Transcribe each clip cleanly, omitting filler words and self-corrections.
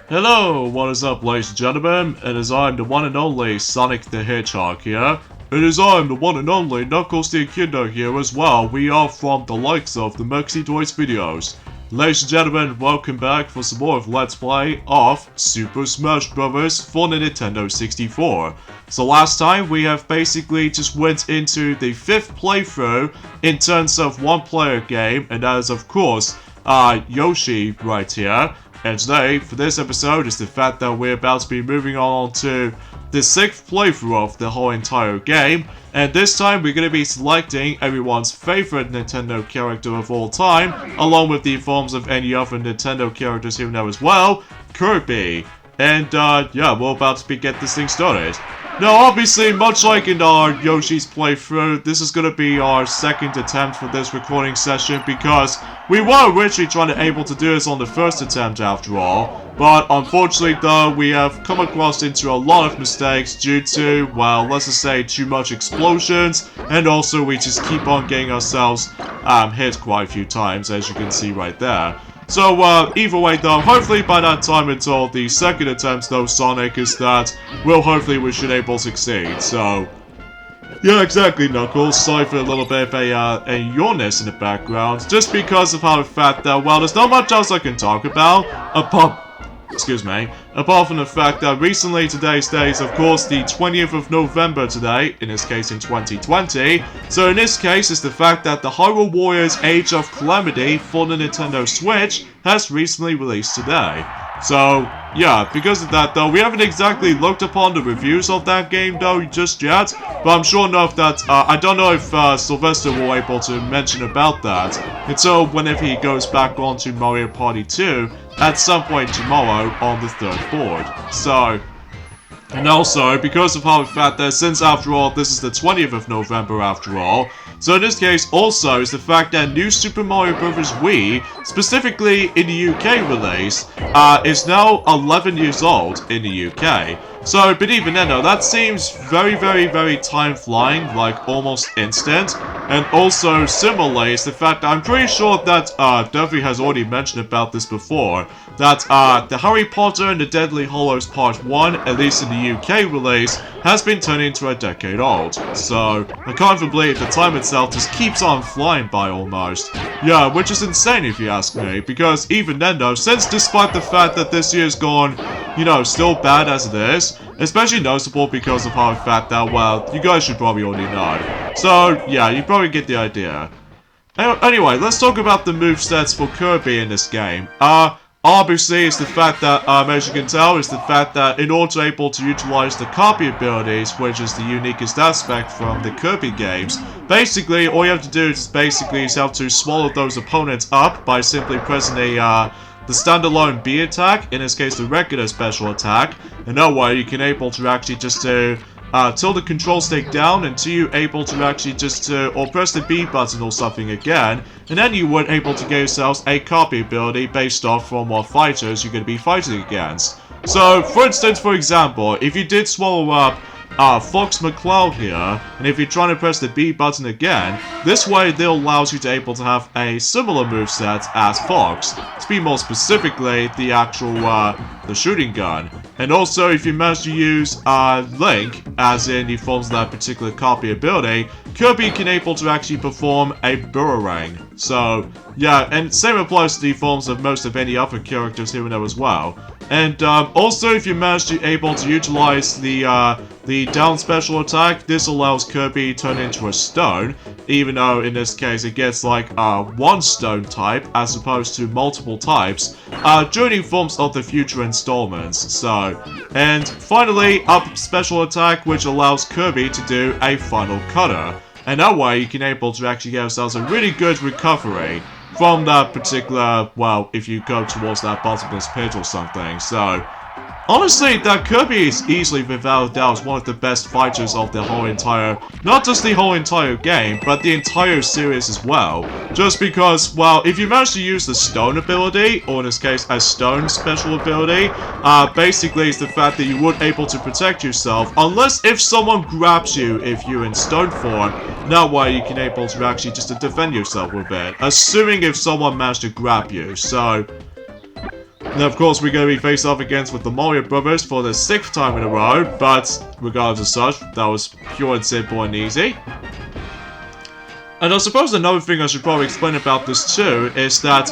Hello, what is up ladies and gentlemen? It is I, the one and only Sonic the Hedgehog here. It is I, the one and only Knuckles the Echidna here as well. We are from the likes of the Mexi Toys videos. Ladies and gentlemen, welcome back for some more of Let's Play of Super Smash Bros. For the Nintendo 64. So last time we have basically just went into the 5th playthrough in terms of one player game, and that is of course Yoshi right here. And today, for this episode, is the fact that we're about to be moving on to the 6th playthrough of the whole entire game. And this time, we're going to be selecting everyone's favorite Nintendo character of all time, along with the forms of any other Nintendo characters here and there as well, Kirby. And yeah, we're about to get this thing started. Now, obviously, much like in our Yoshi's playthrough, this is going to be our second attempt for this recording session because we were originally trying to able to do this on the first attempt after all. But unfortunately though, we have come across into a lot of mistakes due to, well, let's just say too much explosions, and also we just keep on getting ourselves hit quite a few times, as you can see right there. So, either way though, hopefully by that time until the second attempt though, Sonic, is that, well, hopefully we should able to succeed, so... Yeah, exactly, Knuckles. Sorry for a little bit of a yawness in the background, just because of how the fact that, well, there's not much else I can talk about, apart from the fact that recently today's date is of course the 20th of November today, in this case in 2020, so in this case it's the fact that the Hyrule Warriors Age of Calamity for the Nintendo Switch has recently released today. So, yeah, because of that though, we haven't exactly looked upon the reviews of that game though just yet, but I'm sure enough that, I don't know if Sylvester will be able to mention about that until whenever he goes back onto Mario Party 2 at some point tomorrow on the 3rd board. So, and also, because of how the fact that since after all this is the 20th of November after all, so in this case also is the fact that New Super Mario Bros. Wii, specifically in the UK release, is now 11 years old in the UK. So, but even then though, that seems very time flying, like almost instant. And also, similarly, is the fact that I'm pretty sure that Duffy has already mentioned about this before, that the Harry Potter and the Deadly Hallows Part 1, at least in the UK release, has been turned into a decade old. So, I can't even believe the time itself just keeps on flying by almost. Yeah, which is insane if you ask me, because even then though, since despite the fact that this year's gone, you know, still bad as it is, especially noticeable because of how the fact that, well, you guys should probably already know. So, yeah, you probably get the idea. Anyway, let's talk about the movesets for Kirby in this game. Obviously, it's the fact that, as you can tell, is the fact that in order to able to utilize the copy abilities, which is the uniquest aspect from the Kirby games, basically, all you have to do is basically have to swallow those opponents up by simply pressing the standalone B attack, in this case the regular special attack, and that way you can able to actually just tilt the control stick down until you're able to actually just or press the B button or something again, and then you would able to get yourselves a copy ability based off from what fighters you're going to be fighting against. So, for instance, for example, if you did swallow up Fox McCloud here, and if you're trying to press the B button again, this way it allows you to able to have a similar moveset as Fox, to be more specifically the actual the shooting gun. And also if you manage to use Link, as in the forms of that particular copy ability, Kirby can able to actually perform a boomerang. So yeah, and same applies to the forms of most of any other characters here and there as well. And also if you manage to able to utilize the down special attack, this allows Kirby to turn into a stone, even though in this case it gets like one stone type as opposed to multiple types during forms of the future installments. So, and finally up special attack, which allows Kirby to do a final cutter, and that way you can able to actually get yourselves a really good recovery from that particular, well, if you go towards that bottomless pit or something. So, honestly, that Kirby is easily, without a doubt, one of the best fighters of the whole entire, not just the whole entire game, but the entire series as well. Just because, well, if you manage to use the stone ability, or in this case, a stone special ability, basically it's the fact that you would able to protect yourself, unless if someone grabs you if you're in stone form, that way you can able to actually just to defend yourself with it, assuming if someone managed to grab you. So, And of course, we're going to be faced off against with the Mario Brothers for the 6th time in a row, but regardless of such, that was pure and simple and easy. And I suppose another thing I should probably explain about this too is that,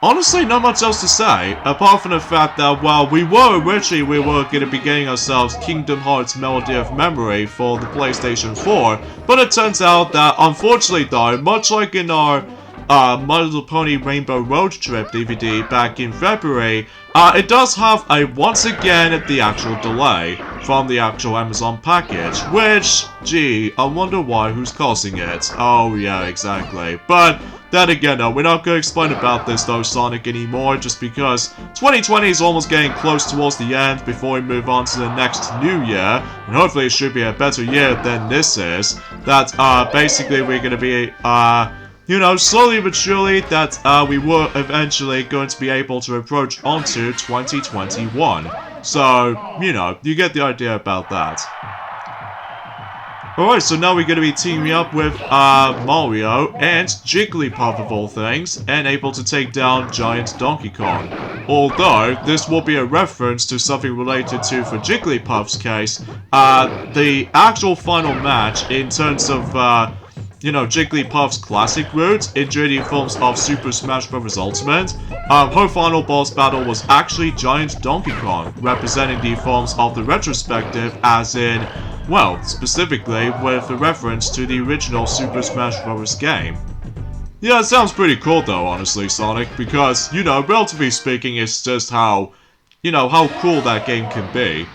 honestly, not much else to say, apart from the fact that, well, we were going to be getting ourselves Kingdom Hearts Melody of Memory for the PlayStation 4, but it turns out that, unfortunately though, much like in our My Little Pony Rainbow Road Trip DVD back in February, it does have a, once again, the actual delay from the actual Amazon package, which, gee, I wonder why, who's causing it? Oh yeah, exactly. But then again, though, we're not going to explain about this, though, Sonic, anymore, just because 2020 is almost getting close towards the end before we move on to the next new year, and hopefully it should be a better year than this is, that, basically we're going to be, you know, slowly but surely that, we were eventually going to be able to approach onto 2021. So, you know, you get the idea about that. Alright, so now we're going to be teaming up with Mario and Jigglypuff of all things, and able to take down Giant Donkey Kong. Although, this will be a reference to something related to, for Jigglypuff's case, the actual final match in terms of, you know, Jigglypuff's classic route into the forms of Super Smash Bros. Ultimate. Her final boss battle was actually Giant Donkey Kong, representing the forms of the retrospective as in, well, specifically with a reference to the original Super Smash Bros. Game. Yeah, it sounds pretty cool though, honestly, Sonic, because, you know, relatively speaking, it's just how, you know, how cool that game can be.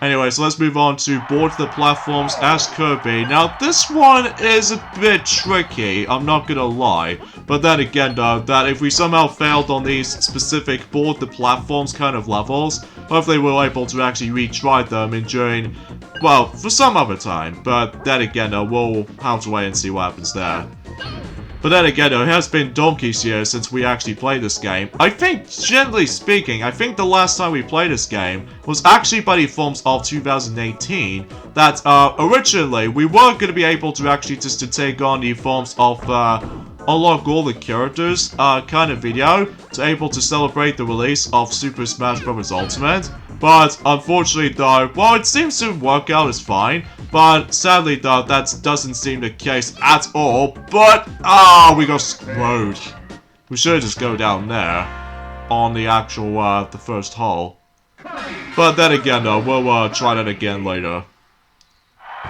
Anyway, so let's move on to board the platforms as Kirby. Now, this one is a bit tricky, I'm not gonna lie. But then again, though, that if we somehow failed on these specific board the platforms kind of levels, hopefully we're able to actually retry them during, well, for some other time. But then again, though, we'll have to wait and see what happens there. But then again, though, it has been donkey's years since we actually played this game. I think, generally speaking, I think the last time we played this game was actually by the forms of 2018. That, originally, we weren't going to be able to actually just to take on the forms of, unlock all the characters, kind of video, to able to celebrate the release of Super Smash Bros. Ultimate. But, unfortunately, though, well, it seems to work out as fine. But, sadly, though, that doesn't seem the case at all. But, we got screwed. We should just go down there on the actual, the first hole. But then again, though, we'll, try that again later.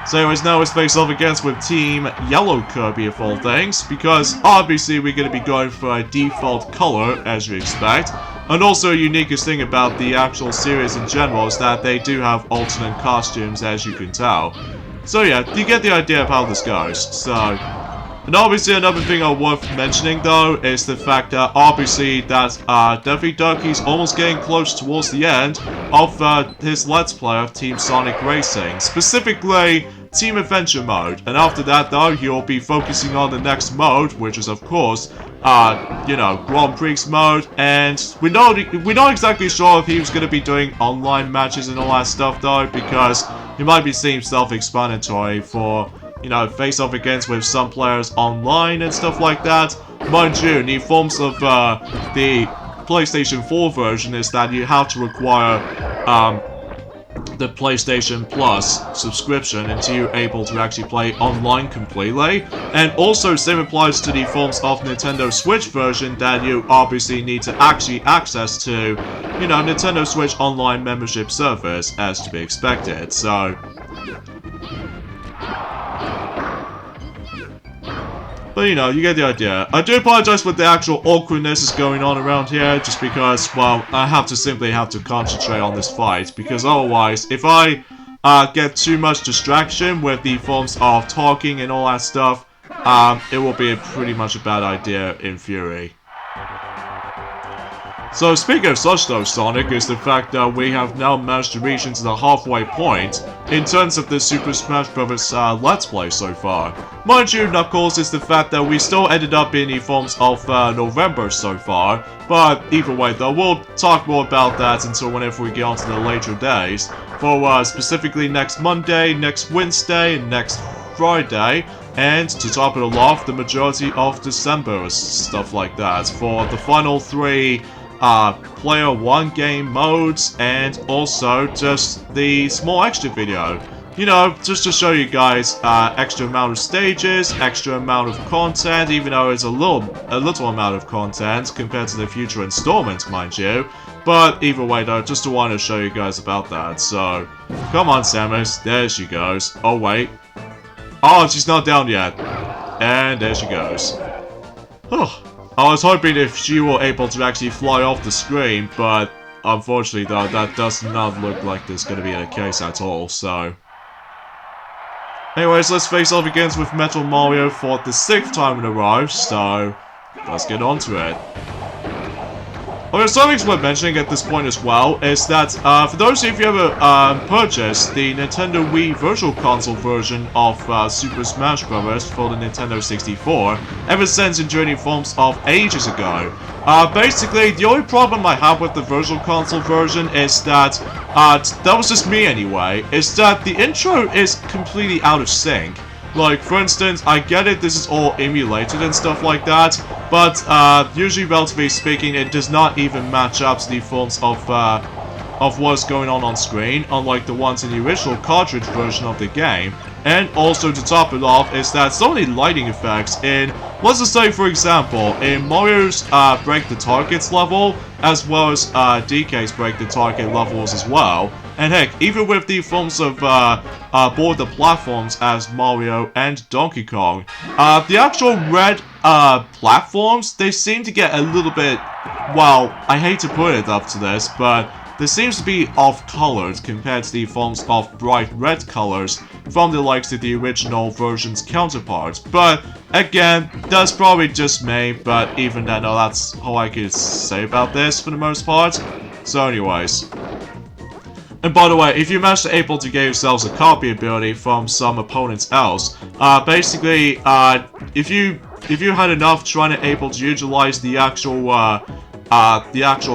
So anyways, now it's face off against with Team Yellow Kirby of all things, because obviously we're going to be going for a default color, as you expect. And also, the uniquest thing about the actual series in general is that they do have alternate costumes, as you can tell. So yeah, you get the idea of how this goes. So, and obviously another thing worth mentioning though is the fact that obviously that Daffy Ducky's almost getting close towards the end of his Let's Play of Team Sonic Racing, specifically Team Adventure mode. And after that though, he'll be focusing on the next mode, which is of course, you know, Grand Prix mode. And we're not exactly sure if he was going to be doing online matches and all that stuff though, because it might be seem self-explanatory for, you know, face off against with some players online and stuff like that. Mind you, the forms of the PlayStation 4 version is that you have to require the PlayStation Plus subscription until you're able to actually play online completely. And also same applies to the forms of Nintendo Switch version that you obviously need to actually access to, you know, Nintendo Switch online membership service as to be expected. So, but you know, you get the idea. I do apologize for the actual awkwardness is going on around here, just because, well, I have to concentrate on this fight, because otherwise, if I get too much distraction with the forms of talking and all that stuff, it will be pretty much a bad idea in theory. So speaking of such though, Sonic, is the fact that we have now managed to reach into the halfway point in terms of the Super Smash Bros. Let's Play so far. Mind you, Knuckles, is the fact that we still ended up in the forms of November so far, but either way though, we'll talk more about that until whenever we get onto the later days. For specifically next Monday, next Wednesday, and next Friday, and to top it all off, the majority of December, stuff like that, for the final 3 player 1 game modes, and also just the small extra video. You know, just to show you guys extra amount of stages, extra amount of content, even though it's a little amount of content compared to the future installments, mind you. But either way though, just to want to show you guys about that. So, come on Samus, there she goes. Oh wait. Oh, she's not down yet. And there she goes. Oh, I was hoping if she were able to actually fly off the screen, but unfortunately though, that does not look like there's going to be the case at all, so... Anyways, let's face off against with Metal Mario for the 6th time in a row, so let's get on to it. Okay, something worth mentioning at this point as well is that for those of you who ever purchased the Nintendo Wii Virtual Console version of Super Smash Bros. For the Nintendo 64, ever since in Journey Forms of ages ago, basically the only problem I have with the Virtual Console version is that, that was just me anyway, is that the intro is completely out of sync. Like, for instance, I get it, this is all emulated and stuff like that, but usually, relatively speaking, it does not even match up to the forms of what's going on screen, unlike the ones in the original cartridge version of the game. And also, to top it off, is that so many lighting effects in, let's just say, for example, in Mario's Break the Targets level, as well as DK's Break the Target levels as well. And heck, even with the forms of board the platforms as Mario and Donkey Kong, the actual red platforms, they seem to get a little bit, well, I hate to put it up to this, but there seems to be off-colored compared to the forms of bright red colors from the likes of the original version's counterparts. But again, that's probably just me, but even then, that's all I could say about this for the most part. So anyways. And by the way, if you manage to able to get yourselves a copy ability from some opponents else, basically, if you had enough trying to able to utilize the actual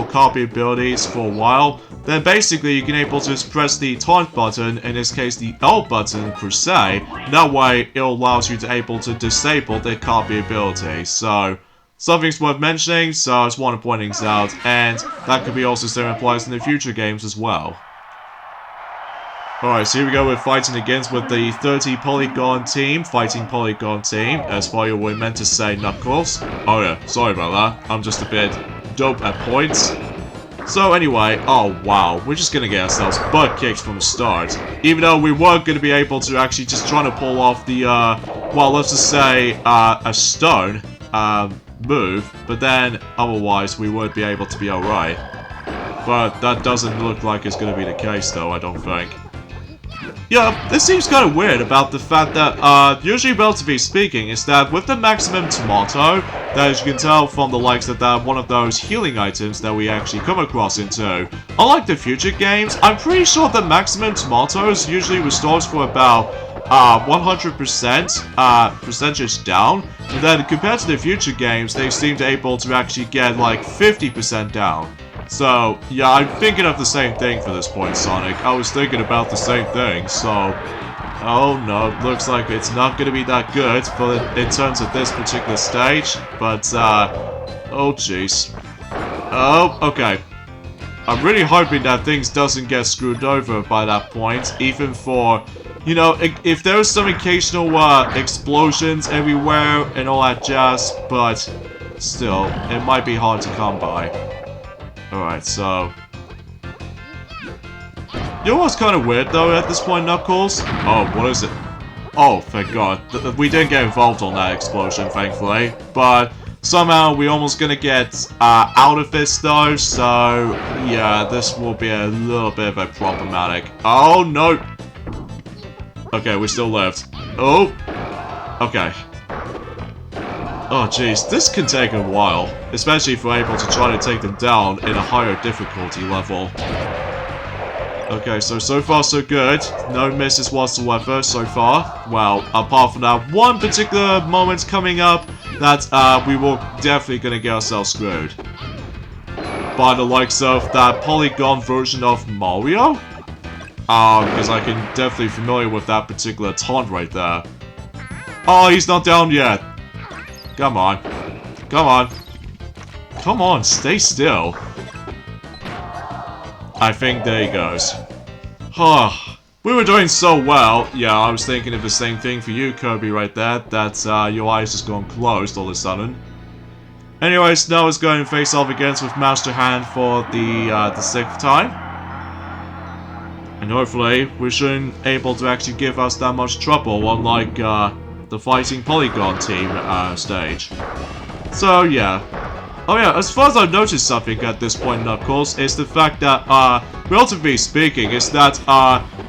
copy abilities for a while, then basically you can able to just press the taunt button, in this case the L button per se, that way it allows you to able to disable the copy ability. So, something's worth mentioning, so I just want to point things out, and that could be also still applies in the future games as well. Alright, so here we go, we're fighting against with the 30 Polygon team, Fighting Polygon team, as far as we meant to say Knuckles. Oh yeah, sorry about that, I'm just a bit dope at points. So anyway, oh wow, we're just gonna get ourselves butt kicked from the start. Even though we were gonna be able to actually just try to pull off the, well, let's just say, a stone, move, but then otherwise we would be able to be alright. But that doesn't look like it's gonna be the case though, I don't think. Yeah, this seems kind of weird about the fact that, usually relatively speaking, is that with the Maximum Tomato, that as you can tell from the likes of that one of those healing items that we actually come across into, unlike the future games, I'm pretty sure that Maximum Tomatoes usually restores for about 100% percentage down, and then compared to the future games, they seem to able to actually get like 50% down. So, yeah, I'm thinking of the same thing for this point, Sonic. I was thinking about the same thing, so... Oh no, looks like it's not gonna be that good for in terms of this particular stage, but, oh jeez. Oh, okay. I'm really hoping that things doesn't get screwed over by that point, even for... You know, if there's some occasional, explosions everywhere and all that jazz, but still, it might be hard to come by. Alright, so... You know what's kind of weird, though, at this point, Knuckles? Oh, what is it? Oh, thank God. We didn't get involved on that explosion, thankfully. But somehow we're almost gonna get out of this, though, so... Yeah, this will be a little bit of a problematic... Oh, no! Okay, we still lived. Oh! Okay. Oh jeez, this can take a while, especially if we're able to try to take them down in a higher difficulty level. Okay, so far so good. No misses whatsoever so far. Well, apart from that one particular moment coming up that we were definitely gonna get ourselves screwed. By the likes of that polygon version of Mario? Because I can definitely familiar with that particular taunt right there. Oh, he's not down yet. Come on. Come on. Come on, stay still. I think there he goes. We were doing so well. Yeah, I was thinking of the same thing for you, Kirby, right there. That your eyes just gone closed all of a sudden. Anyways, now it's going to face off against with Master Hand for the 6th time. And hopefully, we shouldn't able to actually give us that much trouble, unlike the Fighting Polygon team stage. So, yeah. Oh yeah, as far as I've noticed something at this point, of course, is the fact that, relatively speaking, is that,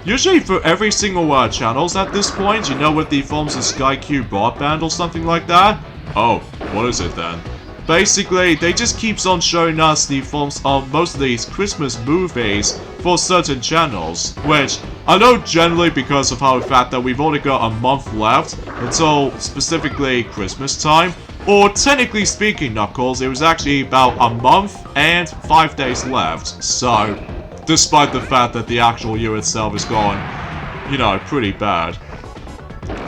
usually for every single channels at this point, you know, with the forms of SkyQ broadband or something like that. Oh, what is it then? Basically, they just keeps on showing us the forms of most of these Christmas movies for certain channels, which I know generally because of how the fact that we've only got a month left until specifically Christmas time, or technically speaking, Knuckles, it was actually about a month and 5 days left, so despite the fact that the actual year itself is gone, you know, pretty bad.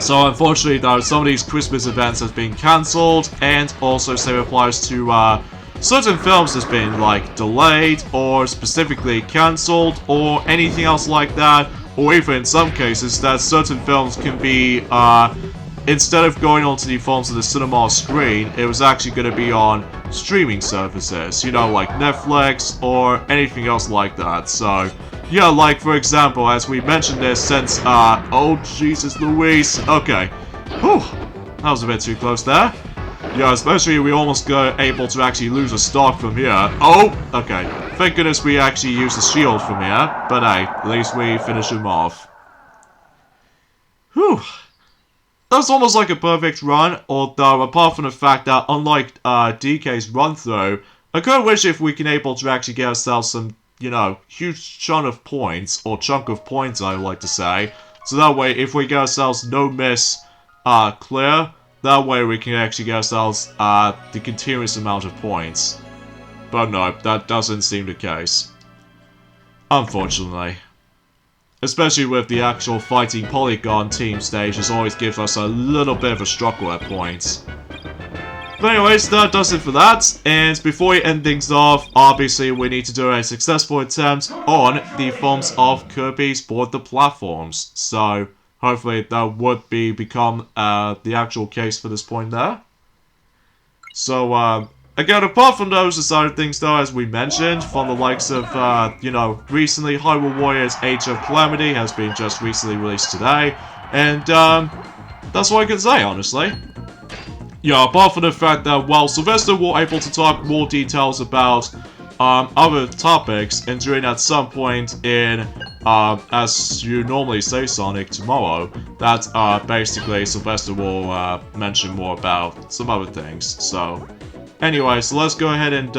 So unfortunately though, some of these Christmas events have been cancelled, and also same applies to certain films that's been like delayed or specifically cancelled or anything else like that, or even in some cases that certain films can be instead of going onto the forms of the cinema screen, it was actually going to be on streaming services, you know, like Netflix or anything else like that. So yeah, like for example, as we mentioned this since, oh Jesus Louise, okay, whew, that was a bit too close there. Yeah, especially we almost got able to actually lose a stock from here. Oh, okay, thank goodness we actually used the shield from here, but hey, at least we finished him off. Whew. That's almost like a perfect run, although apart from the fact that unlike DK's run-through, I kinda wish if we can able to actually get ourselves some, you know, huge chunk of points, or chunk of points I would like to say, so that way if we get ourselves no miss clear, that way we can actually get ourselves the continuous amount of points. But no, that doesn't seem the case. Unfortunately. Especially with the actual Fighting Polygon team stage, this always gives us a little bit of a struggle at points. But anyways, that does it for that, and before we end things off, obviously we need to do a successful attempt on the forms of Kirby's Board the Platforms. So, hopefully that would become the actual case for this point there. So, again, apart from those side of things though, as we mentioned, from the likes of, you know, recently Hyrule Warriors Age of Calamity has been just recently released today, and that's what I can say, honestly. Yeah, apart from the fact that, well, Sylvester will able to talk more details about other topics, and during at some point in, as you normally say, Sonic, tomorrow, that basically Sylvester will mention more about some other things, so... Anyway, so let's go ahead and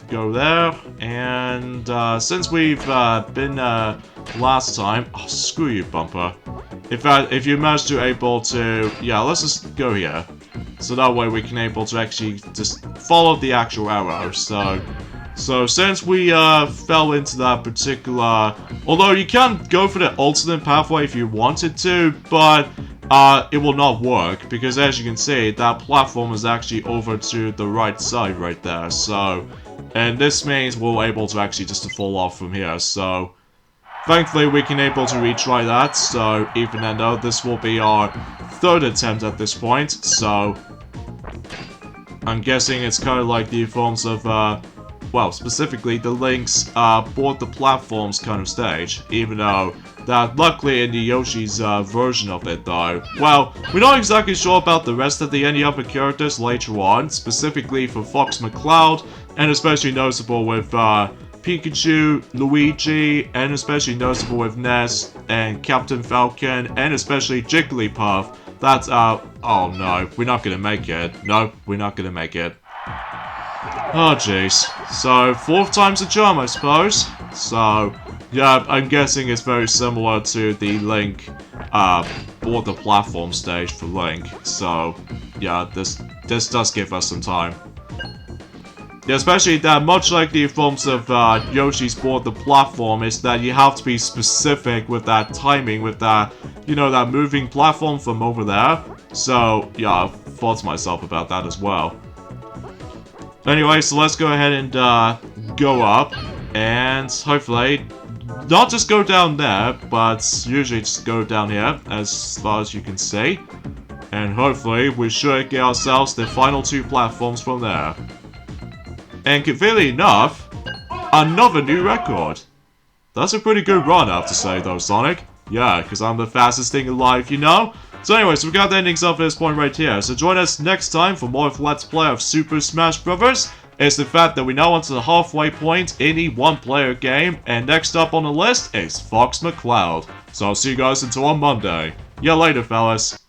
go there, and since we've been last time, oh, screw you, Bumper. If you manage to able to, yeah, let's just go here, so that way we can able to actually just follow the actual arrow. So since we fell into that particular, although you can go for the alternate pathway if you wanted to, but it will not work, because as you can see, that platform is actually over to the right side right there, so... And this means we're able to actually just fall off from here, so... Thankfully, we can able to retry that, so even though this will be our 3rd attempt at this point, so... I'm guessing it's kind of like the forms of, well, specifically the Link's Board the Platforms kind of stage, even though that luckily in the Yoshi's version of it though, well, we're not exactly sure about the rest of the any other characters later on, specifically for Fox McCloud, and especially noticeable with Pikachu, Luigi, and especially noticeable with Ness and Captain Falcon, and especially Jigglypuff. That's, oh no, we're not gonna make it. No, we're not gonna make it. Oh jeez. So, 4th time's a charm, I suppose. So, yeah, I'm guessing it's very similar to the Link, Board the Platform stage for Link. So, yeah, this does give us some time. Yeah, especially that, much like the forms of Yoshi's Board the Platform, is that you have to be specific with that timing, with that, you know, that moving platform from over there. So, yeah, I've thought to myself about that as well. Anyway, so let's go ahead and go up. And hopefully, not just go down there, but usually just go down here, as far as you can see. And hopefully, we should get ourselves the final 2 platforms from there. And conveniently enough, another new record. That's a pretty good run, I have to say, though, Sonic. Yeah, because I'm the fastest thing alive, you know? So anyways, we got the endings up at this point right here. So join us next time for more of Let's Play of Super Smash Bros. It's the fact that we now enter the halfway point in the one-player game. And next up on the list is Fox McCloud. So I'll see you guys until on Monday. Yeah, later, fellas.